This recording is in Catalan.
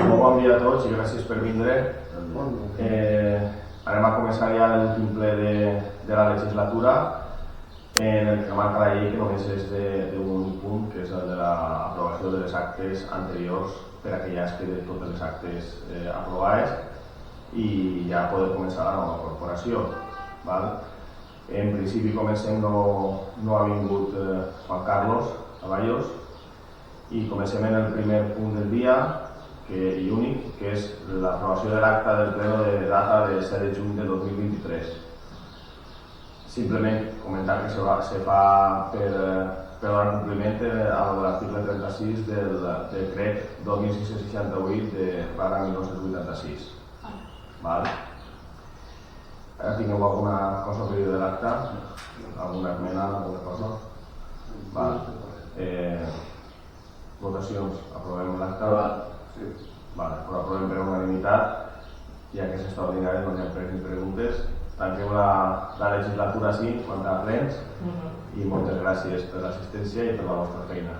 Bon dia a tots i gràcies per vindre. Anem a començar ja l'últim ple de la legislatura, en el que marca la llei que només és d'un únic punt, que és el de l'aprovació de les actes anteriors per a que ja es queden totes les actes aprovades i ja poder començar la nova corporació. En principi comencem, no ha vingut Juan Carlos Caballos, i comencem en el primer punt del dia i únic, que és l'aprovació de l'acta del pleno de data de 7 de juny de 2023. Simplement comentar que se fa per donar compliment a l'article 36 del decret 2668/1986. Ara tingueu alguna cosa a dir de l'acta? Alguna esmena, alguna cosa? Votacions. Aprovem l'acta? Sí. Però aprovem per unanimitat, ja que és extraordinari, no hi ha preguntes. Tanqueu la legislatura així, quant a plens, i moltes gràcies per l'assistència i per la vostra feina.